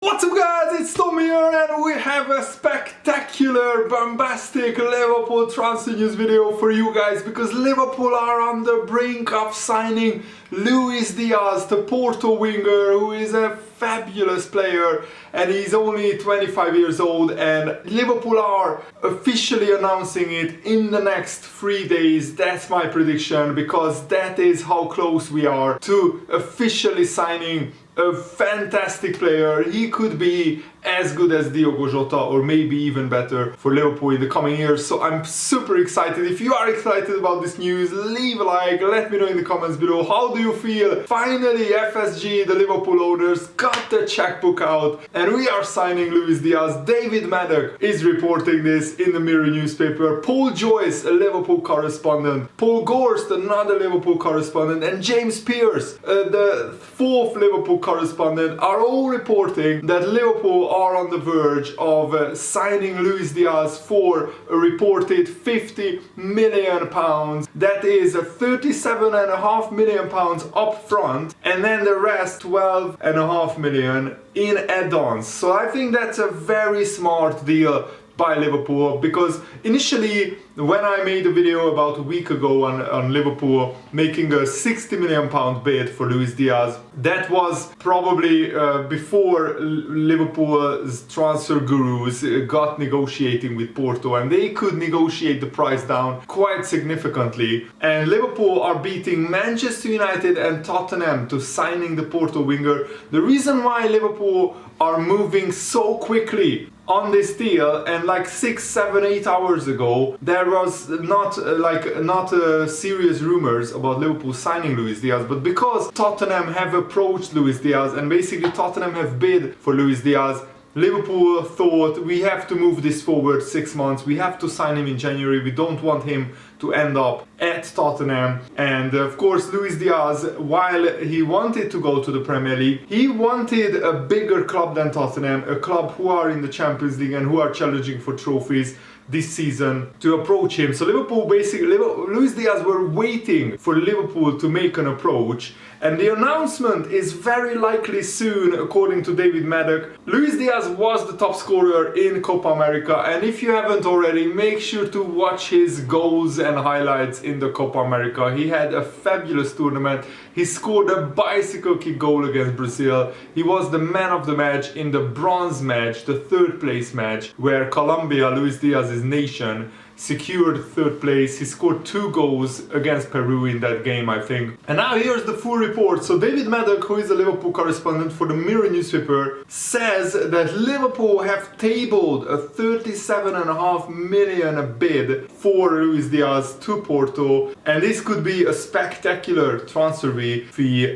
What's up guys, it's Tom here and we have a spectacular, bombastic Liverpool transfer news video for you guys because Liverpool are on the brink of signing Luis Diaz, the Porto winger, who is a fabulous player and he's only 25 years old, and Liverpool are officially announcing it in the next 3 days. That's my prediction, because that is how close we are to officially signing a fantastic player. He could be as good as Diogo Jota or maybe even better for Liverpool in the coming years. So I'm super excited. If you are excited about this news, leave a like, let me know in the comments below. How do you feel? Finally, FSG, the Liverpool owners, got the checkbook out and we are signing Luis Diaz. David Maddock is reporting this in the Mirror newspaper. Paul Joyce, a Liverpool correspondent, Paul Gorst, another Liverpool correspondent, and James Pearce, the fourth Liverpool correspondent, are all reporting that Liverpool are on the verge of signing Luis Diaz for a reported £50 million. That is £37.5 million up front, and then the rest £12.5 million in add-ons. So I think that's a very smart deal by Liverpool, because initially when I made a video about a week ago on Liverpool making a £60 million bid for Luis Diaz, that was probably before Liverpool's transfer gurus got negotiating with Porto, and they could negotiate the price down quite significantly, and Liverpool are beating Manchester United and Tottenham to signing the Porto winger. The reason why Liverpool are moving so quickly on this deal, and like 6, 7, 8 hours ago there was not serious rumors about Liverpool signing Luis Diaz, but because Tottenham have approached Luis Diaz and basically Tottenham have bid for Luis Diaz, Liverpool thought, we have to move this forward 6 months, we have to sign him in January, we don't want him to end up at Tottenham. And of course Luis Diaz, while he wanted to go to the Premier League, he wanted a bigger club than Tottenham, a club who are in the Champions League and who are challenging for trophies this season, to approach him. So Luis Diaz were waiting for Liverpool to make an approach, and the announcement is very likely soon, according to David Maddock. Luis Diaz was the top scorer in Copa America, and if you haven't already, make sure to watch his goals and highlights in the Copa America. He had a fabulous tournament. He scored a bicycle kick goal against Brazil. He was the man of the match in the bronze match, the third place match, where Colombia, Luis Diaz's nation, secured third place. He scored 2 goals against Peru in that game, I think. And now here's the full report. So David Maddock, who is a Liverpool correspondent for the Mirror newspaper, says that Liverpool have tabled a £37.5 million bid for Luis Diaz to Porto, and this could be a spectacular transfer fee.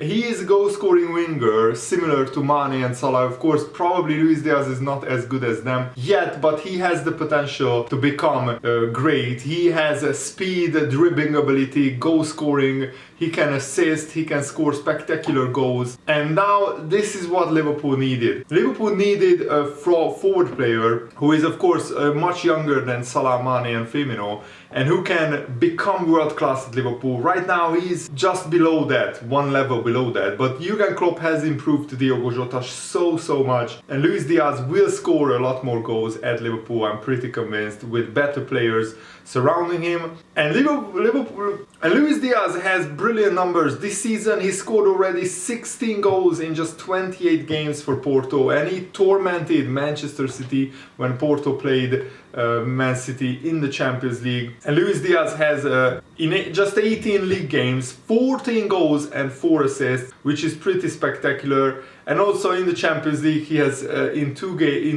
He is a goal-scoring winger, similar to Mane and Salah. Of course, probably Luis Diaz is not as good as them yet, but he has the potential to become great. He has a speed, dribbling ability, goal scoring, he can assist, he can score spectacular goals. And now this is what Liverpool needed. Liverpool needed a forward player who is of course much younger than Salah, Mane and Firmino, and who can become world class at Liverpool. Right now he's just below that, one level below that, but Jurgen Klopp has improved Diogo Jota so much, and Luis Diaz will score a lot more goals at Liverpool, I'm pretty convinced, with better players surrounding him. And Luis Diaz has brilliant numbers. This season he scored already 16 goals in just 28 games for Porto, and he tormented Manchester City when Porto played Man City in the Champions League. And Luis Diaz has in just 18 league games 14 goals and 4 assists, which is pretty spectacular. And also in the Champions League he has in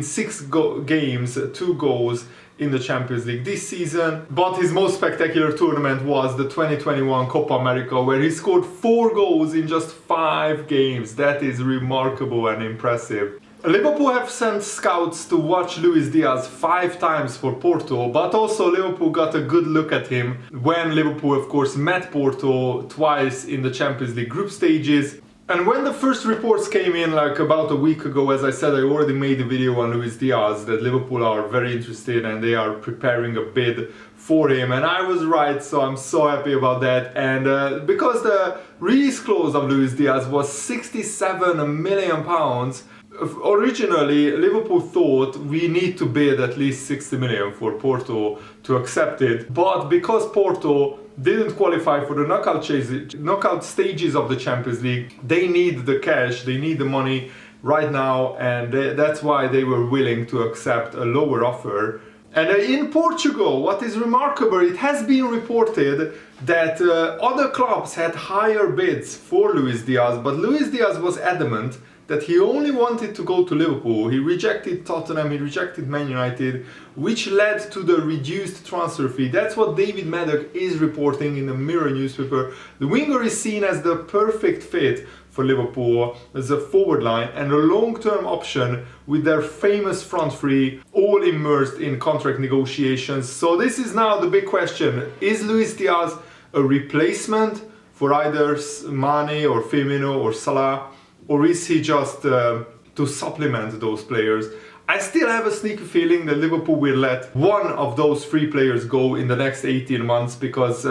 6 games 2 goals in the Champions League this season. But his most spectacular tournament was the 2021 Copa America, where he scored 4 goals in just 5 games. That is remarkable and impressive. Liverpool have sent scouts to watch Luis Diaz 5 times for Porto, but also Liverpool got a good look at him when Liverpool of course met Porto twice in the Champions League group stages. And when the first reports came in, like about a week ago, as I said, I already made a video on Luis Diaz that Liverpool are very interested and they are preparing a bid for him, and I was right, so I'm so happy about that. And because the release clause of Luis Diaz was £67 million, originally Liverpool thought we need to bid at least 60 million for Porto to accept it, but because Porto didn't qualify for the knockout stages of the Champions League, they need the cash, they need the money right now, and that's why they were willing to accept a lower offer. And in Portugal, what is remarkable, it has been reported that other clubs had higher bids for Luis Diaz, but Luis Diaz was adamant that he only wanted to go to Liverpool. He rejected Tottenham, he rejected Man United, which led to the reduced transfer fee. That's what David Maddock is reporting in the Mirror newspaper. The winger is seen as the perfect fit for Liverpool as a forward line and a long-term option with their famous front three all immersed in contract negotiations. So this is now the big question. Is Luis Diaz a replacement for either Mane or Firmino or Salah? Or is he just to supplement those players? I still have a sneaky feeling that Liverpool will let one of those three players go in the next 18 months because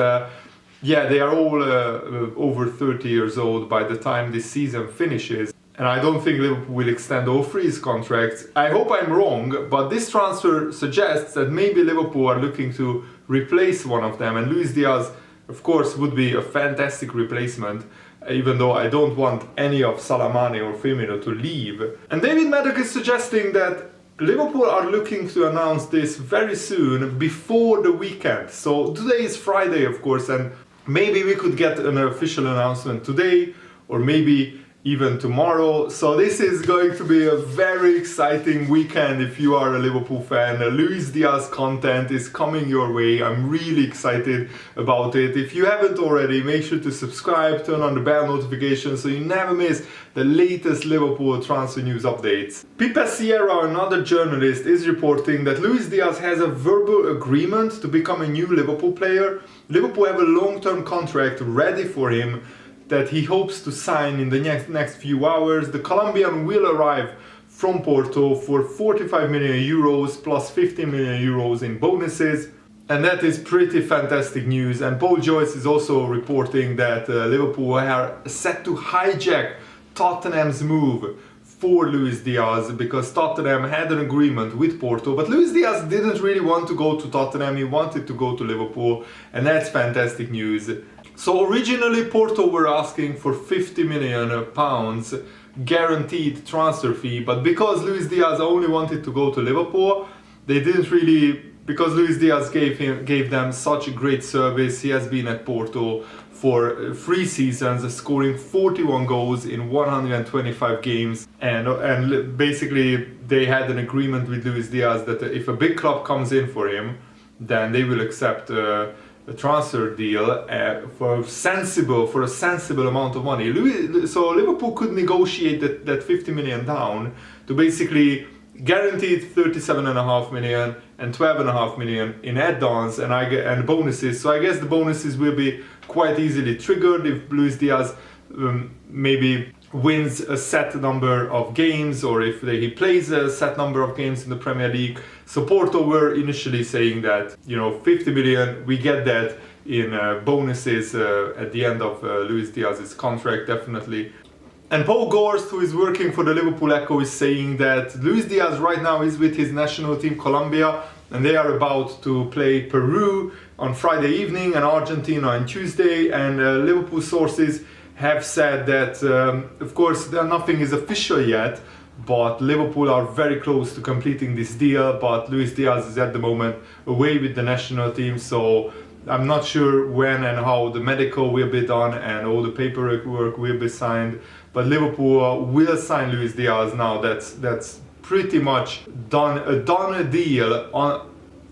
yeah, they are all over 30 years old by the time this season finishes. And I don't think Liverpool will extend all three contracts. I hope I'm wrong, but this transfer suggests that maybe Liverpool are looking to replace one of them. And Luis Diaz, of course, would be a fantastic replacement, even though I don't want any of Salah, Mane or Firmino to leave. And David Maddock is suggesting that Liverpool are looking to announce this very soon, before the weekend. So today is Friday, of course, and maybe we could get an official announcement today, or maybe even tomorrow. So this is going to be a very exciting weekend if you are a Liverpool fan. Luis Diaz content is coming your way. I'm really excited about it. If you haven't already, make sure to subscribe, turn on the bell notification so you never miss the latest Liverpool transfer news updates. Pipe Sierra, another journalist, is reporting that Luis Diaz has a verbal agreement to become a new Liverpool player. Liverpool have a long-term contract ready for him that he hopes to sign in the next few hours. The Colombian will arrive from Porto for 45 million euros plus 15 million euros in bonuses. And that is pretty fantastic news. And Paul Joyce is also reporting that Liverpool are set to hijack Tottenham's move for Luis Diaz because Tottenham had an agreement with Porto, but Luis Diaz didn't really want to go to Tottenham, he wanted to go to Liverpool, and that's fantastic news. So originally Porto were asking for 50 million pounds guaranteed transfer fee, but because Luis Diaz only wanted to go to Liverpool, they didn't really, because Luis Diaz gave them such a great service. He has been at Porto for 3 seasons, scoring 41 goals in 125 games, and basically they had an agreement with Luis Diaz that if a big club comes in for him, then they will accept a transfer deal for a sensible amount of money. So Liverpool could negotiate that 50 million down to basically guaranteed 37.5 million and 12.5 million in add-ons and bonuses. So I guess the bonuses will be quite easily triggered if Luis Diaz maybe wins a set number of games, or if he plays a set number of games in the Premier League. So Porto were initially saying that, 50 million, we get that in bonuses at the end of Luis Diaz's contract, definitely. And Paul Gorst, who is working for the Liverpool Echo, is saying that Luis Diaz right now is with his national team Colombia, and they are about to play Peru on Friday evening and Argentina on Tuesday. And Liverpool sources have said that, of course, nothing is official yet, but Liverpool are very close to completing this deal. But Luis Diaz is at the moment away with the national team, so I'm not sure when and how the medical will be done and all the paperwork will be signed. But Liverpool will sign Luis Diaz now. That's pretty much a done deal,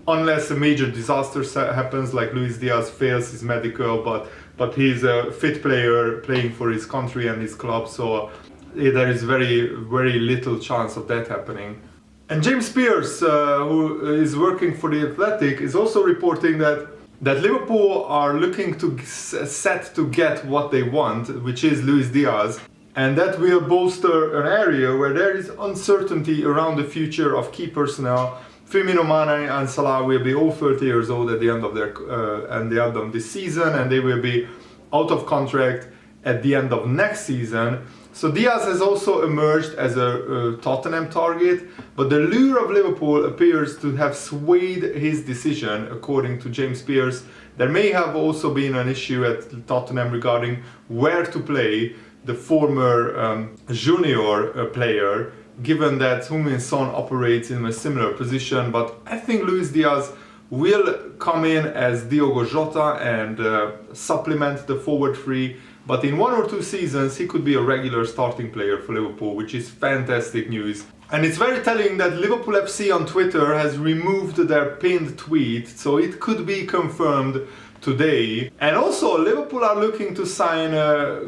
unless a major disaster happens, like Luis Diaz fails his medical. But he's a fit player playing for his country and his club, so there is very, very little chance of that happening. And James Pearce, who is working for The Athletic, is also reporting that Liverpool are looking to set to get what they want, which is Luis Diaz, and that will bolster an area where there is uncertainty around the future of key personnel. Firmino, Mane and Salah will be all 30 years old at the end of this season, and they will be out of contract at the end of next season. So Diaz has also emerged as a Tottenham target, but the lure of Liverpool appears to have swayed his decision, according to James Pearce. There may have also been an issue at Tottenham regarding where to play the former junior player, given that Heung-min Son operates in a similar position. But I think Luis Diaz will come in as Diogo Jota and supplement the forward three. But in 1 or 2 seasons, he could be a regular starting player for Liverpool, which is fantastic news. And it's very telling that Liverpool FC on Twitter has removed their pinned tweet, so it could be confirmed today. And also, Liverpool are looking to sign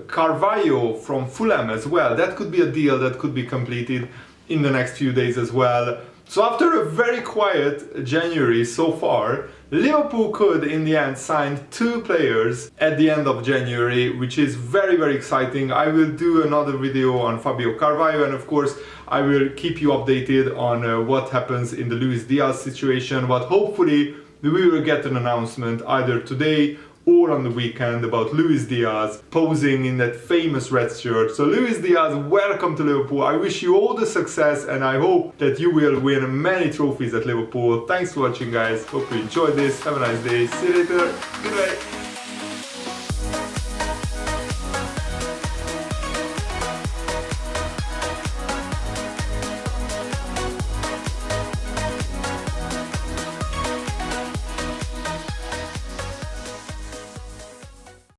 Carvalho from Fulham as well. That could be a deal that could be completed in the next few days as well. So after a very quiet January so far, Liverpool could in the end sign 2 players at the end of January, which is very, very exciting. I will do another video on Fabio Carvalho, and of course I will keep you updated on what happens in the Luis Diaz situation, but hopefully we will get an announcement either today or on the weekend about Luis Diaz posing in that famous red shirt. So Luis Diaz, welcome to Liverpool. I wish you all the success and I hope that you will win many trophies at Liverpool. Thanks for watching, guys. Hope you enjoyed this. Have a nice day. See you later. Goodbye.